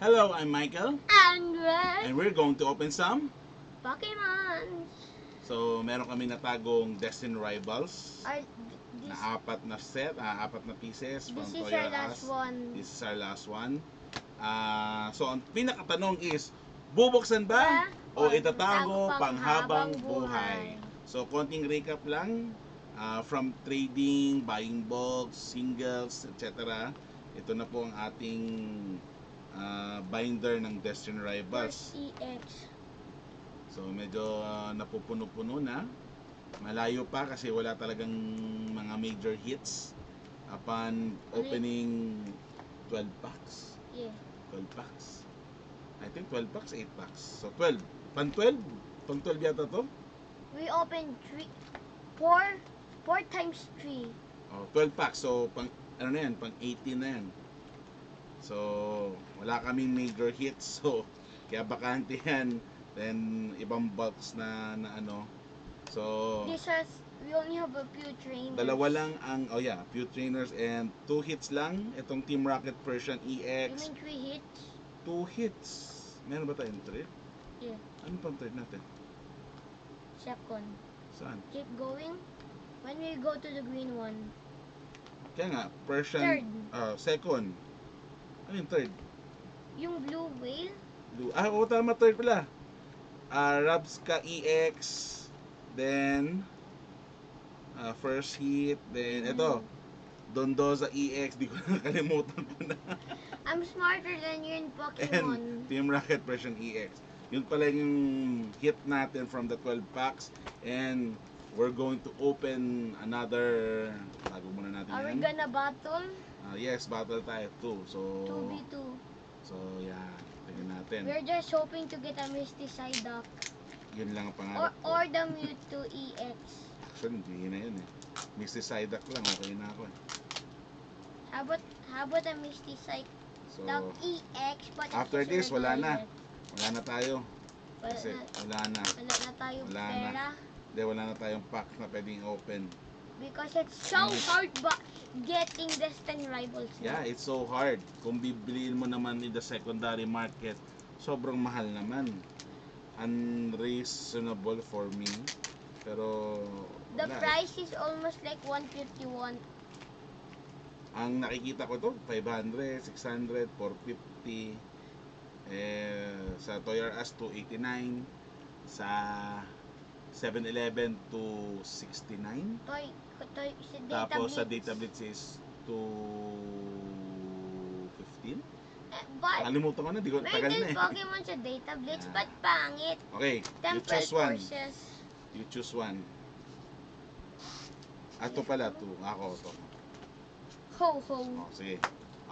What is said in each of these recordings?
Hello, I'm Michael, Android and we're going to open some. Pokemon. So, meron kami natagong Destined Rivals Are na this, apat na pieces from this is Toys our R last Us. one. This is our last one. So, ang pinakatanong is, bubuksan ba o itatago panghabang buhay? So, konting recap lang. From trading, buying bulks, singles, etc. Ito na po ang ating binder ng Destined Rivals. EX. So medyo napupuno-puno na. Malayo pa kasi wala talagang mga major hits upon opening 12 packs. Yeah. 12 packs. I think 12 packs, 8 packs. So 12. Pang 12? Pang 12 yata to? We opened 4 times 3. Oh, 12 packs. So pang ano na yan? Pang 18 na yan. So wala kaming major hits. So kaya bakante yan. Then ibang box na ano. So We only have a few trainers. dalawa lang ang few trainers and 2 hits lang itong Team Rocket version You EX. mean 3 hits? 2 hits. Meron ba tayong third? Yeah. Ano pang third natin? Second. Saan? Keep going. When we go to the green one. Kaya nga, version Third. Second. Ano yung third? Yung blue whale. Oo, tama, third pala. Rabska EX. Then first hit. Then ito, Dondoza EX. Di ko nakalimutan ko na. I'm smarter than you in And Pokemon. Team Rocket version EX. Yun pala yung hit natin from the 12 packs. And we're going to open another. Tago muna natin Are we yan. gonna battle? Yes, battle tayo too. So 2v2. So yeah, tingnan natin. We're just hoping to get a Misty Psyduck. Yun lang ang pangarap ko. Or the Mewtwo EX. Actually, hindi na yun eh. Misty Psyduck lang, okay na ako eh. How about a Misty Psyduck So, EX? But after it's this, wala na. already Wala na tayo. Wala Kasi na. wala na. Wala na tayong Wala na. pera. Hindi, wala na tayong pack na pwedeng open. Because it's so hard getting Destined Rivals now. Yeah, it's so hard. Kung bibiliin mo naman in the secondary market, sobrang mahal naman. Unreasonable for me. Pero The wala eh. price is almost like 151. Ang nakikita ko to, 500, 600, 450. Sa Toys R Us 289, sa 7-Eleven 269. Tapos sa Data Blitz is 215. But Nakalimutan ko na, di ko tagal na meron eh. Pokemon sa Data Blitz, Yeah. but pangit. Okay, you Temple choose one. Forces. You choose one. Ato pala, to. Ako, to. Ho-ho. Oh, sige.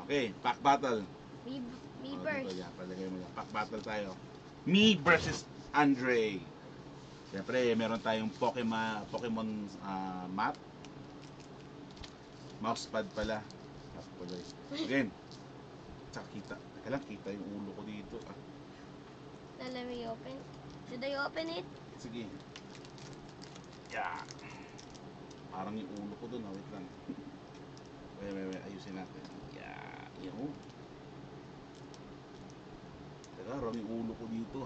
Okay, pack battle. Me Dito, first. yan, palagay mo yan. Pack battle tayo. Me versus Andre. Siyempre, meron tayong Pokemon map. Mousepad pala. Again. Tsaka kita. Teka lang, kita yung ulo ko dito. Now let me open. Should I open it? Sige. Yeah. Parang yung ulo ko dun. Wait lang. Wait. Ayusin natin. Yeah. Yung. Teka, parang yung ulo ko dito.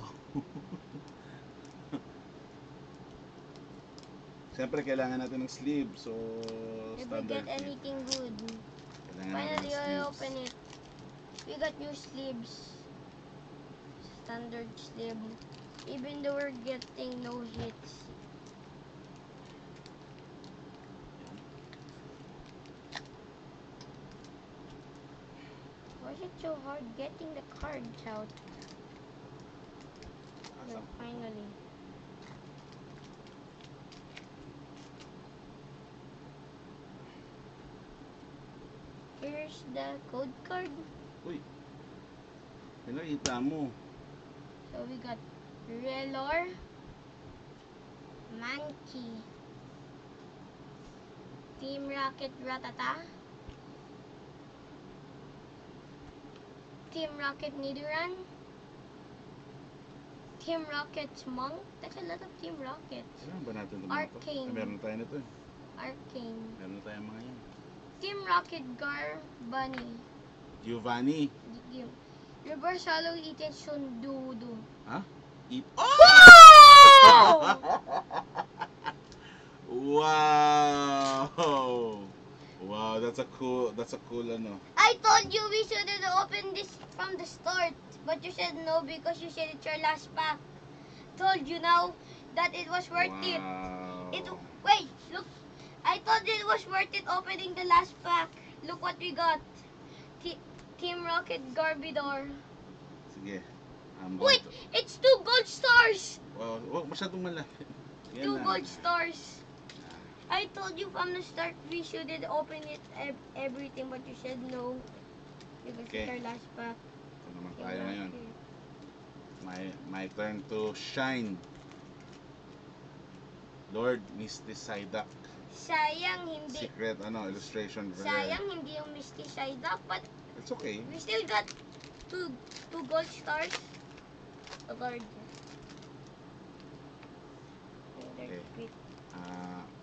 Siyempre, kailangan natin ng sleeve. So, If we standard get sleeve. anything good. Kailangan natin Finally, ng I sleeves. open it. We got new sleeves. Standard sleeve. Even though we're getting no hits. Why is it so hard getting the cards out? Asa? Finally. Here's the code card. Uy. Pinakita mo. So we got Relor, Mankey, Team Rocket Ratata, Team Rocket Nidoran, Team Rocket's Monk. That's a lot of Team Rockets. Kailangan ba natin ito? Arcane. Meron tayo nito eh. Arcane. Meron na tayong mga yan. Team Rocket Gar Bunny. Giovanni. You Reverse hollow eaten sundudo. Eat. Oh! Wow! Wow, that's a cool ano. I told you we should have opened this from the start, but you said no because you said it's your last pack. Told you now that it was worth it. Wow. Wait, look. I thought it was worth it opening the last pack. Look what we got. Team Rocket Garbodor. Sige. Wait, it's 2 gold stars. Wow, wag masyadong malapit. Yan 2 lang. gold stars. I told you from the start we should have opened it everything, but you said no. Because Okay. it's our last pack. Ito naman tayo ngayon. My turn to shine. Lord Misty Psyduck. Sayang hindi. Secret illustration. Sayang hindi yung Misty Psyduck, but It's okay. we still got two gold stars. A guard. Okay.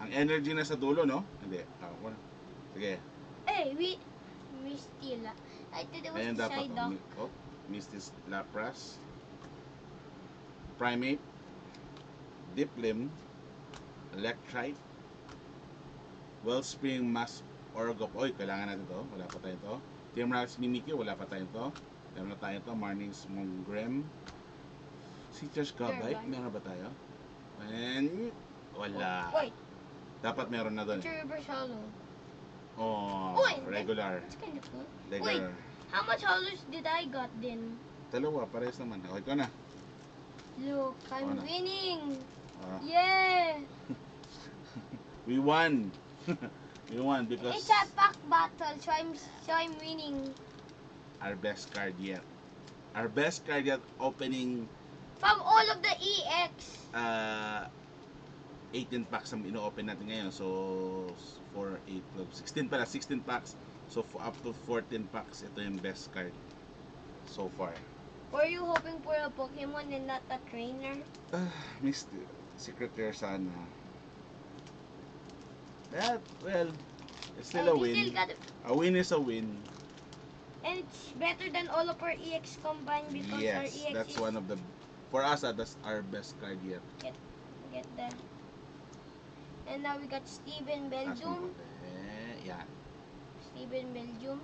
Ang energy na sa dulo, no? Hindi. Wala. Sige. Hey, we still. I thought it was Ayan the dapat. Psyduck. Misty Lapras. Primate. Diplim. Electrite. Wellspring Mass Orgop. Oy, kailangan natin to. Wala pa tayo to. Teamrax Mimikyu. Wala pa tayo to. Meron na tayo to. Marnix Mongrem. Citrus Gabite. Meron ba tayo? And wala. Wait, Dapat meron na doon. it's a reverse hollow. Oh, Wait, regular. That's kind of cool. Regular. How much hollows did I got then? Dalawa, parehas naman. Okay ko na. Look, I'm Ano? winning. Ah, Yeah. we won. We won because It's a pack battle, so I'm winning. our best card yet. Our best card yet opening From all of the EX. 18 packs ang ino-open natin ngayon. So 4, 8, 12, 16 pala, 16 packs. So up to 14 packs, ito yung best card so far. Were you hoping for a Pokemon and not a trainer? Missed Secret Rare sana. That, well, it's still a We win. still got, A win is a win. and it's better than all of our EX combined because our Yes, EX that's is one of the, for us, that's our best card yet. get that. And now we got Steven Belgium, Yeah. Steven Belgium,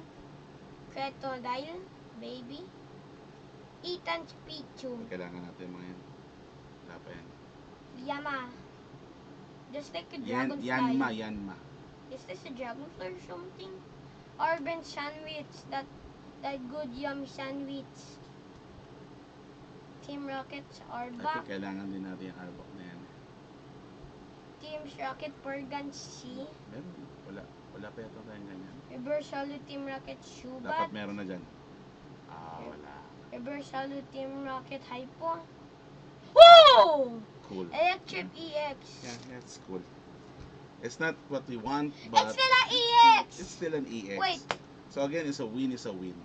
Crocodile, Baby, Ethan Pichu, Kailangan natin mga yan. Wala pa yan. Yama. Just like a Yan, dragonfly. Yanma. Is this a dragonfly or something? Urban sandwich, that good yummy sandwich. Team Rockets are I back. think kailangan din natin yung Arbok na yan. Team Rocket Pergan C. Meron, wala pa yata tayong ganyan. Reverse Hollow Team Rocket Dapat Shubat. meron na dyan. Wala. Reverse Hollow Team Rocket Hypo. Whoa! Cool. Electric EX. Yeah, that's cool. It's not what we want, It's but still an EX. it's still an EX. Wait, So again, it's a win, is a win.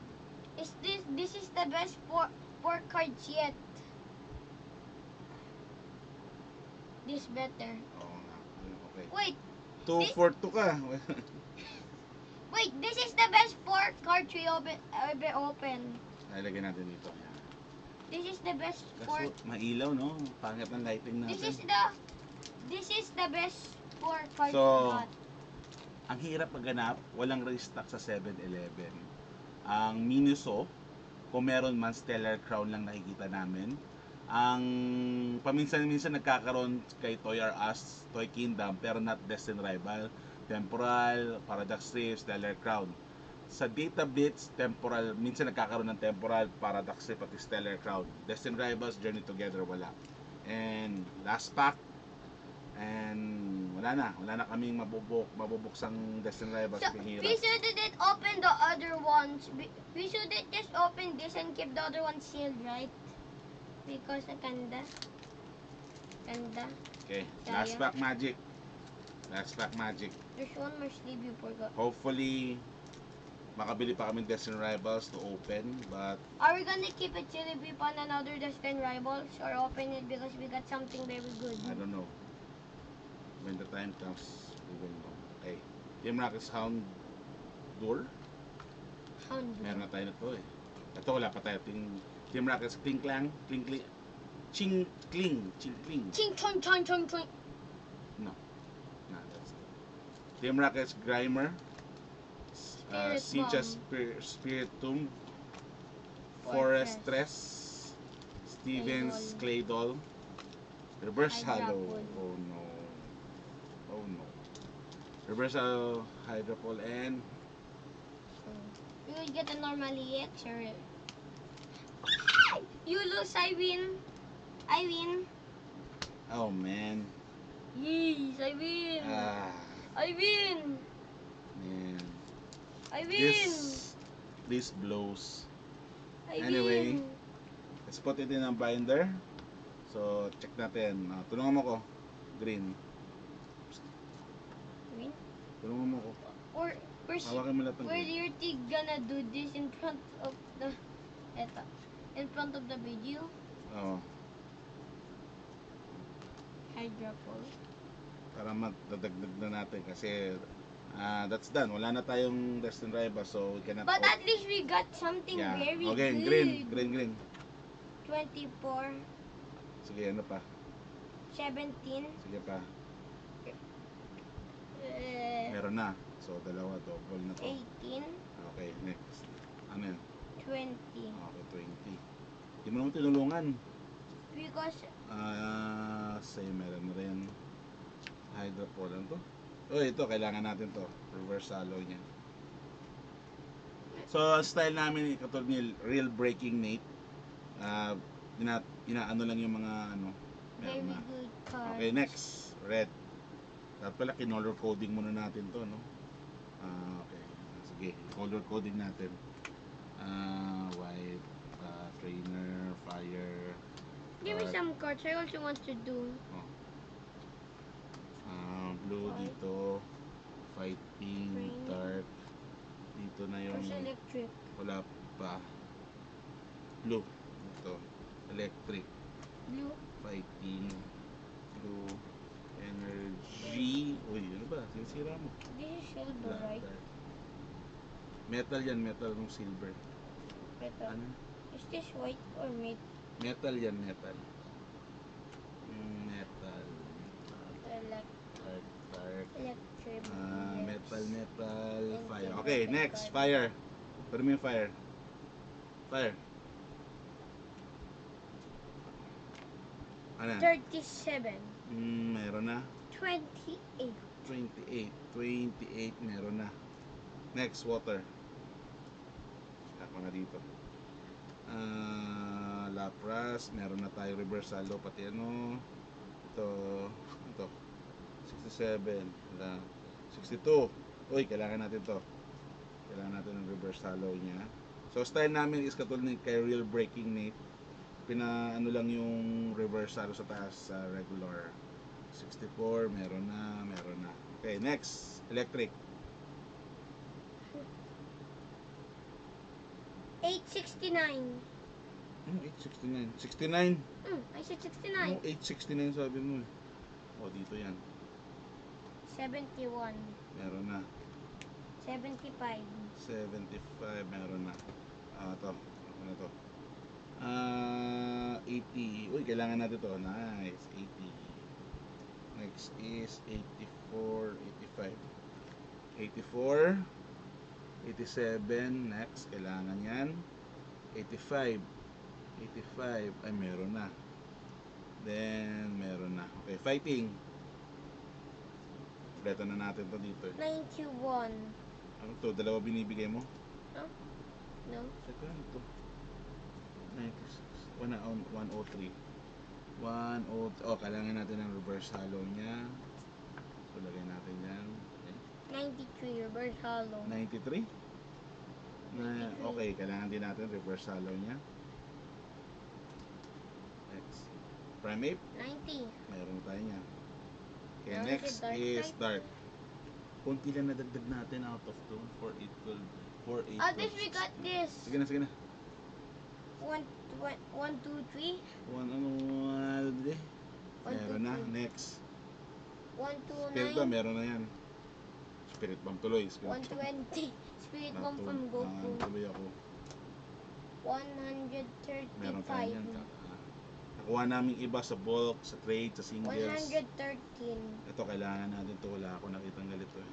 is this is the best four cards yet. This better. Oo nga. Okay. Wait, 2 for 2 ka. wait, this is the best four cards we ever open. Nalagyan natin dito. Yan. This is the best four. Kaso, mailaw, no? Pangit ang lighting natin. This is the best four cards So, we got. Ang hirap maghanap, walang restock sa 7-Eleven. Ang Miniso, kung meron man, Stellar Crown lang nakikita namin. Ang paminsan-minsan nagkakaroon kay Toy R Us, Toy Kingdom, pero not Destined Rival, Temporal, Paradox Rift, Stellar Crown. Sa Data Blitz, Temporal, minsan nagkakaroon ng Temporal, Paradox Rift, pati Stellar Crown. Destined Rivals, Journey Together, wala. And last pack, and wala na kaming mabubuksang Destined Rivals. So, we shouldn't open the other ones. We shouldn't just open this and keep the other one sealed, right? Because ganda. Okay, last pack magic. Last pack magic. There's one more sleeve you forgot. Hopefully, makabili pa kami Destined Rivals to open, but Are we gonna keep it till we find another Destined Rivals or open it because we got something very good? I don't know. When the time comes, we will know. Okay. Team Rockets Hound Door. Hound. Meron na tayo na to eh. Ito wala pa tayo. Team Rockets, Kling Klang, Kling Kling, Ching Kling, Ching Kling. Ching chong chong chong chong. No, that's it. Team Rockets, Grimer, Spirit Sincha Bomb. Spiritomb, Fortress. Forestress, Stevens Claydol, Reverse Hollow. Hydrapol. Oh no. Oh no. Reverse Hollow, Hydrapol, and You will get a normal EX or... You lose, I win. I win. oh man. Yes, I win. Ah, I win. man. I win. This blows. I Anyway. win. Let's put it in a binder. So, check natin. Tulungan mo ko. Green. Win? Tulungan mo ko. Or where's Hawakan mo lahat ng where green. your tig gonna do this in front of the in front of the video? Oo. Hydrapol. Para matadagdag na natin kasi that's done. Wala na tayong Destined Rival, so we cannot But at least we got something yeah. very Okay, good. green. 24, Sige, ano pa? 17, Sige pa. Meron na. So, dalawa, double na to. 18, Okay, next. Ano yan? 20. Okay, 20. Hindi mo naman tinulungan. Because Same, meron na rin. Hydrapol, ano to? Oh, ito, kailangan natin to. Reverse hollow niya. So, ang style namin, katulad ni Real Breaking Nate. Inaano lang yung mga ano. very Meron na. good card. Okay, next. Red. Dapat pala, kinolor coding muna natin to, no? Okay. Sige, color coding natin. White, trainer, fire. Give me dark, some cards. I also want to do. Blue White. dito. Fighting, Green. dark. Dito na yung Where's electric? wala pa. Blue. Ito. Electric. Blue. Fighting. Blue. Energy. Uy, ano ba? Sinisira mo. This is silver, Wala, right? dark. Metal yan. Metal ng silver. Metal. Ano? Is this white or metal? Metal yan. Metal. Metal. Dark. Electric. Metal. And Fire. silver Okay, card. next. Fire. Pwede mo yung fire. Fire. Ano yan? 37. Meron na. 28. 28 meron na. Next, water. Ako na dito. Lapras, meron na tayo reverse hollow, pati ano. Ito 67, wala. 62. Uy, kailangan natin to. Kailangan natin ng reverse hollow niya. So, style namin is katulad ni kay Real Breaking Nate. Pinaano lang yung reverse hollow sa taas sa regular. 64, meron na. Okay, next, electric. 869. 869. 69. I said Oh, 69. 869 sabi mo eh. Oh, dito yan. 71. Meron na. 75. 75, meron na. Ito. Ano na to? 80. Uy, kailangan natin to. Nice. 80. Next is 84, 85. 84. 87. Next, kailangan yan. 85. 85. Ay, meron na. Then, meron na. Okay, fighting. Kompleto na natin to dito eh. 91. Ano to? Dalawa binibigay mo? No? Saka ito. 96. 103. 103. Oh, kailangan natin ng reverse hollow niya. So, lagay natin yan. Okay. 93. Reverse hollow. 93. Okay, kailangan din natin reverse hollow niya. Next. Prime Ape. 90. Meron tayo niya. Okay, Now, next is it dark is type? dark. Kunti lang nadagdag natin out of 2. 4, 8, 12. 4, 8, 12. At least we got this. Sige na. 1, 2, 3. Meron na. Next. 1, 2, Spirit 9. Bomb, meron na yan. Spirit Bomb tuloy. Spirit Bomb. 120. Spirit bomb from Goku. Tuloy ako. Meron tayo 135. yan. Nakuha namin iba sa bulk, sa trade, sa singles. 113. Ito, kailangan natin ito. Wala ako nakitang ganito eh.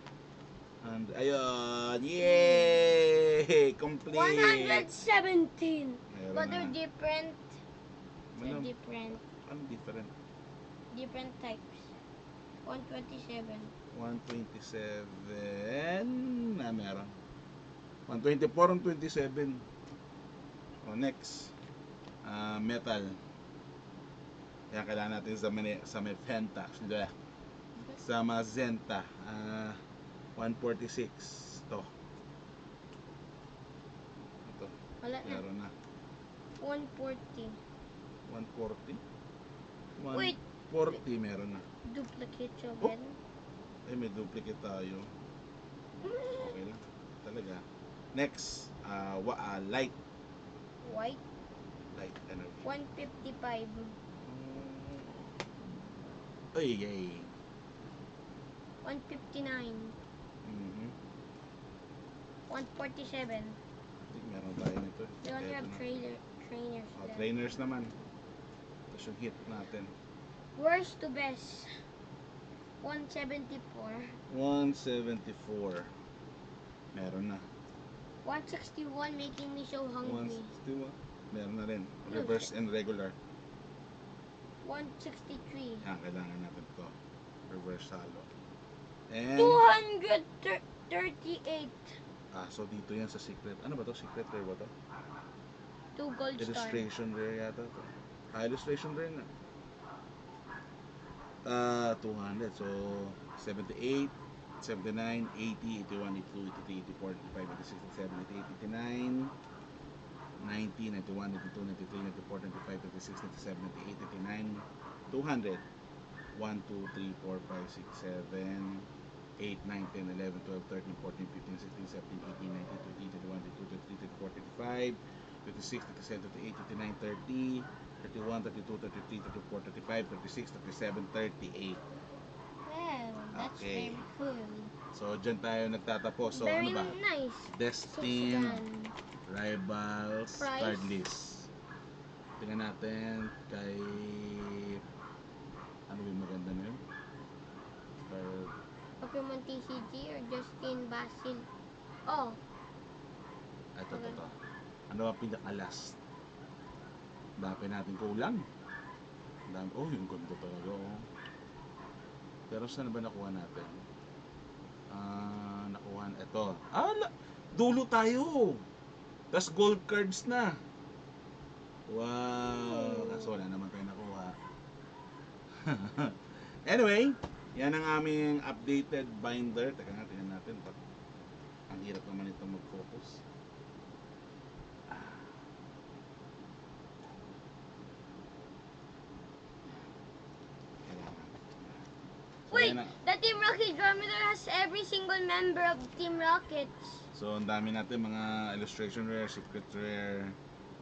And, ayun! Yay! Complete! 117. Meron But na. they're different. They're Ano? different. Ano different? Different types. 127. 127 na meron. 124 and 27. O, next. Metal. Yan, kailangan natin sa Magenta. Sa Magenta. 146. Ito. Ito. Wala na. Meron na. 140. 140. Wait. 140 meron na. Duplicate siya Oh. again. Ay, may duplicate tayo. Okay lang. Talaga. Next. Light. White. Light energy. 155. Ay, yay. 159. 147. I think meron tayo nito. They only have Eto na. trainers left. Trainers naman. Tapos yung hit natin. Worst to best. 174. 174. Meron na. 161 making me so hungry. 161. Meron na rin. Reverse and regular. 163. Yan, kailangan natin to. Reverse halo. And, 238. so dito yan sa secret. Ano ba to? Secret rare ba to? 2 gold star. Illustration rare yata to. Illustration rare na. 200. So, 78, 79, 80, 81, 82, 83, 84, 85, 86, 87, 88, 89, 90, 91, 92, 93, 94, 95, 96, 97, 98, 89, 200. 1, 2, 3, 4, 5, 6, 7, 8, 9, 10, 11, 12, 13, 14, 15, 16, 17, 18, 19, 20, 21, 22, 23, 24, 25, 26, 27, 28, 29, 30, 31, 32, 33, 34, 35, 36, 37, 38. Well, that's Okay. very cool. So, dyan tayo nagtatapos. So, Very ano ba? nice. Destin, Sixgan. Rivals, Price. Card List. Tingnan natin kay... Ano yung maganda na yun? Pokemon TCG or Justin Basil. Oh, Ito. Ano ang pinaka-last? Dapin natin kulang. Yung ganda talaga. Oh. Pero saan ba nakuha natin? Ito. Dulo tayo. Tapos gold cards na. Wow. Kaso wala naman tayo nakuha. Anyway, yan ang aming updated binder. Teka nga, tingnan natin. Ang hirap naman ito mag-focus. So, wait! yan na. The Team Rocket Dromedar has every single member of Team Rockets. So, ang dami natin mga illustration rare, secret rare.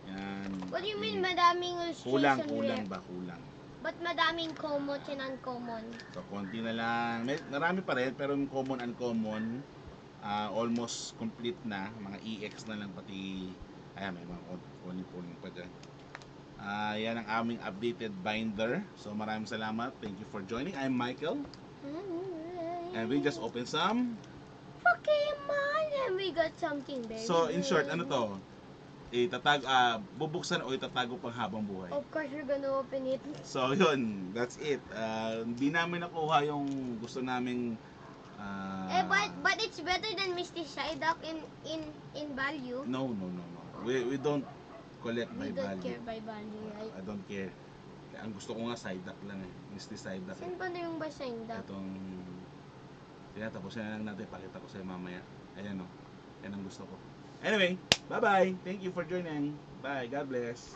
Yan. What do you mean madaming illustration Kulang rare? ba? Kulang. Ba't madaming common and uncommon? So, konti na lang. Marami pa rin, pero yung common, uncommon, almost complete na. Mga EX na lang pati, ayan, may mga kuning-kuning pa dyan. Yan ang aming updated binder. So, maraming salamat. Thank you for joining. I'm Michael. And we just opened some. Pokemon! And we got something very So, in short, good. ano to? Bubuksan o itatago pang habang buhay. Of course, we're gonna open it. So, yun. That's it. Hindi namin nakuha yung gusto naming But it's better than Misty Psyduck in value. No. We don't collect by We don't value. care by value, right? I don't care. Ang gusto ko nga Psyduck lang eh. Misty Psyduck. Saan ba na yung Psyduck? Itong tapusin na lang natin. Pakita ko sa'yo mamaya. Ayan o. Yan ang gusto ko. Anyway, bye-bye. Thank you for joining. Bye. God bless.